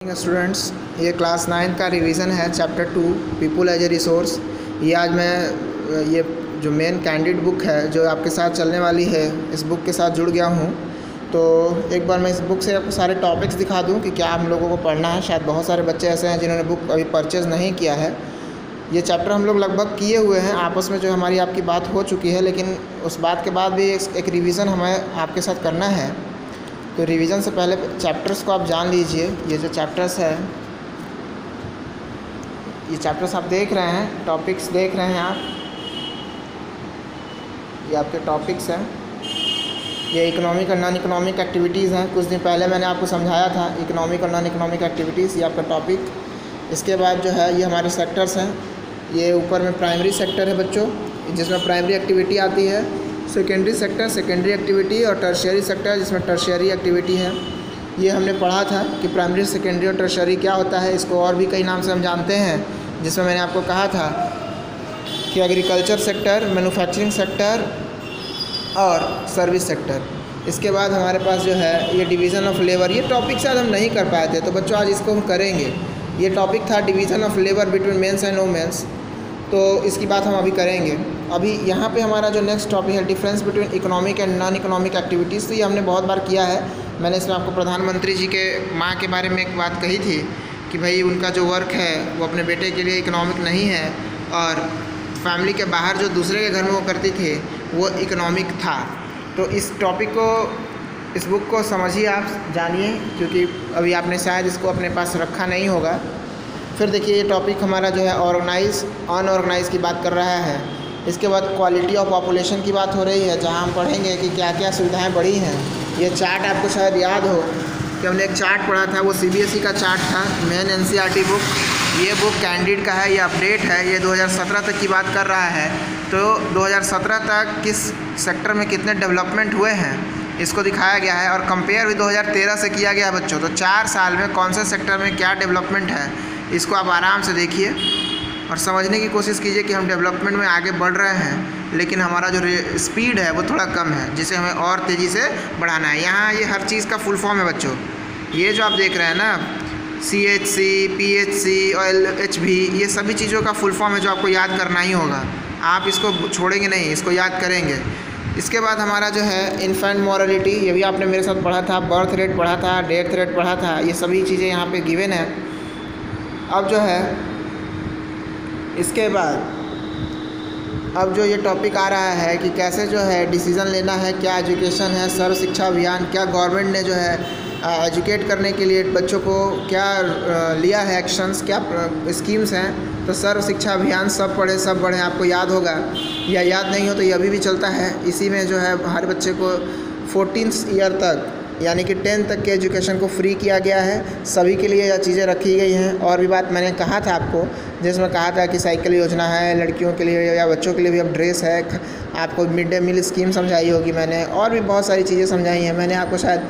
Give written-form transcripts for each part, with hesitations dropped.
Students, ये class 9 का revision है chapter 2 people as a resource. ये आज मैं ये जो मेन कैंडिडेट बुक है जो आपके साथ चलने वाली है, इस बुक के साथ जुड़ गया हूँ। तो एक बार मैं इस बुक से आपको सारे टॉपिक्स दिखा दूँ कि क्या हम लोगों को पढ़ना है। शायद बहुत सारे बच्चे ऐसे हैं जिन्होंने बुक अभी परचेज़ नहीं किया है। ये चैप्टर हम लोग लगभग किए हुए हैं, आपस में जो हमारी आपकी बात हो चुकी है, लेकिन उस बात के बाद भी एक रिवीज़न हमें आपके साथ करना है। तो रिवीजन से पहले चैप्टर्स को आप जान लीजिए। ये जो चैप्टर्स है, ये चैप्टर्स आप देख रहे हैं, टॉपिक्स देख रहे हैं आप, ये आपके टॉपिक्स हैं। ये इकोनॉमिक और नॉन इकोनॉमिक एक्टिविटीज़ हैं। कुछ दिन पहले मैंने आपको समझाया था इकोनॉमिक और नॉन इकोनॉमिक एक्टिविटीज़, ये आपका टॉपिक। इसके बाद जो है ये हमारे सेक्टर्स हैं। ये ऊपर में प्राइमरी सेक्टर है बच्चों, जिसमें प्राइमरी एक्टिविटी आती है, सेकेंडरी सेक्टर सेकेंडरी एक्टिविटी, और टर्शियरी सेक्टर जिसमें टर्शियरी एक्टिविटी है। ये हमने पढ़ा था कि प्राइमरी, सेकेंडरी और टर्शियरी क्या होता है। इसको और भी कई नाम से हम जानते हैं, जिसमें मैंने आपको कहा था कि एग्रीकल्चर सेक्टर, मैन्युफैक्चरिंग सेक्टर और सर्विस सेक्टर। इसके बाद हमारे पास जो है ये डिवीज़न ऑफ लेबर। ये टॉपिक शायद हम नहीं कर पाए थे, तो बच्चों आज इसको हम करेंगे। ये टॉपिक था division of labour between mens and womens, तो इसकी बात हम अभी करेंगे। अभी यहाँ पे हमारा जो नेक्स्ट टॉपिक है difference between economic and non economic activities. तो ये हमने बहुत बार किया है। मैंने इसमें आपको प्रधानमंत्री जी के माँ के बारे में एक बात कही थी कि भाई उनका जो वर्क है वो अपने बेटे के लिए इकोनॉमिक नहीं है, और फैमिली के बाहर जो दूसरे के घर में वो करती थे वो इकोनॉमिक था। तो इस टॉपिक को, इस बुक को समझिए, आप जानिए, क्योंकि अभी आपने शायद इसको अपने पास रखा नहीं होगा। फिर देखिए ये टॉपिक हमारा जो है ऑर्गेनाइज अनऑर्गेनाइज की बात कर रहा है। इसके बाद क्वालिटी ऑफ पॉपुलेशन की बात हो रही है, जहां हम पढ़ेंगे कि क्या क्या सुविधाएं बढ़ी हैं। ये चार्ट आपको शायद याद हो कि हमने एक चार्ट पढ़ा था, वो CBSE का चार्ट था, मेन NCERT बुक। ये बुक कैंडिडेट का है, ये अपडेट है, ये 2017 तक की बात कर रहा है। तो 2017 तक किस सेक्टर में कितने डेवलपमेंट हुए हैं इसको दिखाया गया है, और कंपेयर भी 2013 से किया गया है बच्चों। तो 4 साल में कौन से सेक्टर में क्या डेवलपमेंट है, इसको आप आराम से देखिए और समझने की कोशिश कीजिए कि हम डेवलपमेंट में आगे बढ़ रहे हैं, लेकिन हमारा जो स्पीड है वो थोड़ा कम है, जिसे हमें और तेज़ी से बढ़ाना है। यहाँ ये हर चीज़ का फुल फॉर्म है बच्चों। ये जो आप देख रहे हैं ना, CHC, PHC और LHB, ये सभी चीज़ों का फुल फॉर्म है जो आपको याद करना ही होगा। आप इसको छोड़ेंगे नहीं, इसको याद करेंगे। इसके बाद हमारा जो है इन्फेंट मॉर्टेलिटी, ये भी आपने मेरे साथ पढ़ा था। बर्थ रेट पढ़ा था, डेथ रेट पढ़ा था, ये सभी चीज़ें यहाँ पे गिवन है। अब जो है इसके बाद अब जो ये टॉपिक आ रहा है कि कैसे जो है डिसीज़न लेना है, क्या एजुकेशन है, सर्व शिक्षा अभियान, क्या गवर्नमेंट ने जो है एजुकेट करने के लिए बच्चों को क्या लिया है एक्शंस, क्या स्कीम्स हैं। तो सर्व शिक्षा अभियान सब पढ़े सब बढ़े, आपको याद होगा, या याद नहीं हो तो ये अभी भी चलता है। इसी में जो है हर बच्चे को 14th ईयर तक, यानी कि 10th तक के एजुकेशन को फ्री किया गया है। सभी के लिए यह चीज़ें रखी गई हैं। और भी बात मैंने कहा था आपको, जिसमें कहा था कि साइकिल योजना है लड़कियों के लिए, या बच्चों के लिए भी अब ड्रेस है, आपको मिड डे मील स्कीम समझाई होगी मैंने, और भी बहुत सारी चीज़ें समझाई हैं मैंने आपको। शायद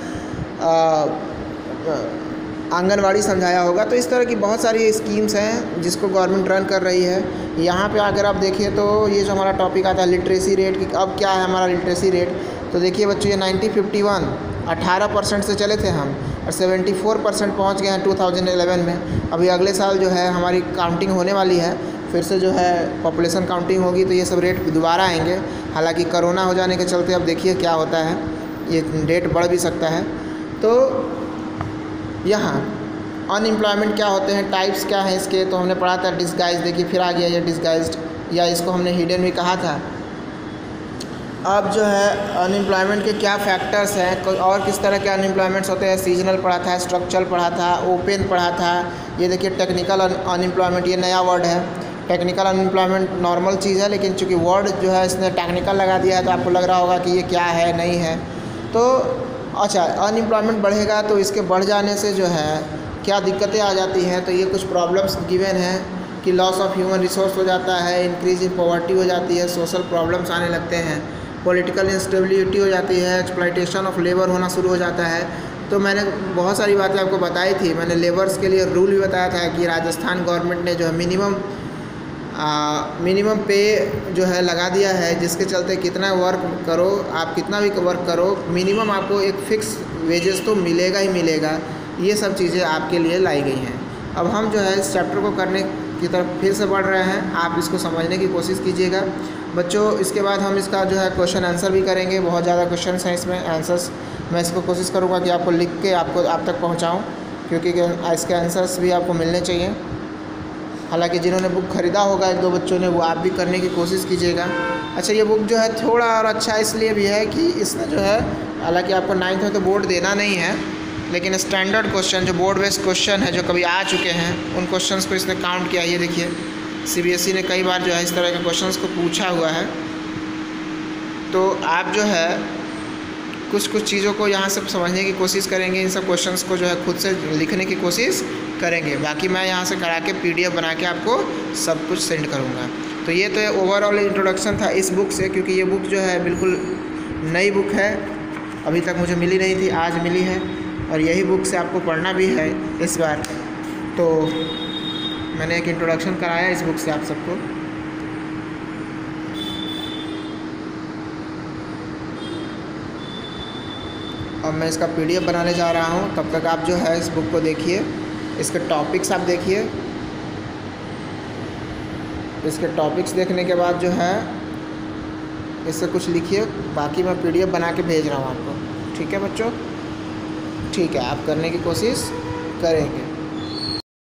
आंगनवाड़ी समझाया होगा। तो इस तरह की बहुत सारी स्कीम्स हैं जिसको गवर्नमेंट रन कर रही है। यहाँ पे अगर आप देखिए तो ये जो हमारा टॉपिक आता है लिटरेसी रेट की, अब क्या है हमारा लिटरेसी रेट। तो देखिए बच्चों, ये 1951 18% से चले थे हम, और 74% पहुँच गए हैं 2011 में। अभी अगले साल जो है हमारी काउंटिंग होने वाली है, फिर से जो है पॉपुलेशन काउंटिंग होगी, तो ये सब रेट दोबारा आएंगे। हालांकि कोरोना हो जाने के चलते अब देखिए क्या होता है, ये रेट बढ़ भी सकता है। तो यहाँ अनएम्प्लॉयमेंट क्या होते हैं, टाइप्स क्या हैं इसके, तो हमने पढ़ा था डिस्गाइज। देखिए फिर आ गया ये डिस्गाइज्ड, या इसको हमने हिडन भी कहा था। अब जो है अनएम्प्लॉयमेंट के क्या फैक्टर्स हैं, कोई और किस तरह के अनएम्प्लॉयमेंट्स होते हैं। सीजनल पढ़ा था, स्ट्रक्चरल पढ़ा था, ओपन पढ़ा था। ये देखिए टेक्निकल अनएम्प्लॉयमेंट, ये नया वर्ड है। टेक्निकल अनएम्प्लॉयमेंट नॉर्मल चीज़ है, लेकिन चूँकि वर्ड जो है इसने टेक्निकल लगा दिया है तो आपको लग रहा होगा कि ये क्या है, नहीं है। तो अच्छा, अनएम्प्लॉयमेंट बढ़ेगा तो इसके बढ़ जाने से जो है क्या दिक्कतें आ जाती हैं। तो ये कुछ प्रॉब्लम्स गिवन हैं कि लॉस ऑफ ह्यूमन रिसोर्स हो जाता है, इंक्रीज इन पॉवर्टी हो जाती है, सोशल प्रॉब्लम्स आने लगते हैं, पॉलिटिकल इंस्टेबिलिटी हो जाती है, एक्सप्लॉयटेशन ऑफ लेबर होना शुरू हो जाता है। तो मैंने बहुत सारी बातें आपको बताई थी। मैंने लेबर्स के लिए रूल भी बताया था कि राजस्थान गवर्नमेंट ने जो है मिनिमम पे जो है लगा दिया है, जिसके चलते कितना वर्क करो, आप कितना भी वर्क करो, मिनिमम आपको एक फ़िक्स वेजेस तो मिलेगा ही मिलेगा। ये सब चीज़ें आपके लिए लाई गई हैं। अब हम जो है इस चैप्टर को करने की तरफ फिर से बढ़ रहे हैं, आप इसको समझने की कोशिश कीजिएगा बच्चों। इसके बाद हम इसका जो है क्वेश्चन आंसर भी करेंगे, बहुत ज़्यादा क्वेश्चन हैं इसमें, आंसर्स मैं इसको कोशिश करूँगा कि आपको लिख के आप तक पहुँचाऊँ, क्योंकि इसके आंसर्स भी आपको मिलने चाहिए। हालांकि जिन्होंने बुक ख़रीदा होगा 1-2 बच्चों ने, वो आप भी करने की कोशिश कीजिएगा। अच्छा, ये बुक जो है थोड़ा और अच्छा इसलिए भी है कि इसमें जो है, हालांकि आपको 9th में तो बोर्ड देना नहीं है, लेकिन स्टैंडर्ड क्वेश्चन जो बोर्ड बेस्ड क्वेश्चन है जो कभी आ चुके हैं उन क्वेश्चंस को इसने काउंट किया। ये देखिए CBSE ने कई बार जो है इस तरह के क्वेश्चंस को पूछा हुआ है। तो आप जो है कुछ चीज़ों को यहाँ से समझने की कोशिश करेंगे, इन सब क्वेश्चंस को जो है खुद से लिखने की कोशिश करेंगे। बाकी मैं यहाँ से करा के PDF बना के आपको सब कुछ सेंड करूँगा। तो ये तो ओवरऑल इंट्रोडक्शन था इस बुक से, क्योंकि ये बुक जो है बिल्कुल नई बुक है, अभी तक मुझे मिली नहीं थी, आज मिली है, और यही बुक से आपको पढ़ना भी है इस बार। तो मैंने एक इंट्रोडक्शन कराया इस बुक से आप सबको। अब मैं इसका PDF बनाने जा रहा हूँ, तब तक आप जो है इस बुक को देखिए, इसके टॉपिक्स आप देखिए। इसके टॉपिक्स देखने के बाद जो है इससे कुछ लिखिए, बाकी मैं PDF बना के भेज रहा हूँ आपको। ठीक है बच्चों, ठीक है, आप करने की कोशिश करेंगे।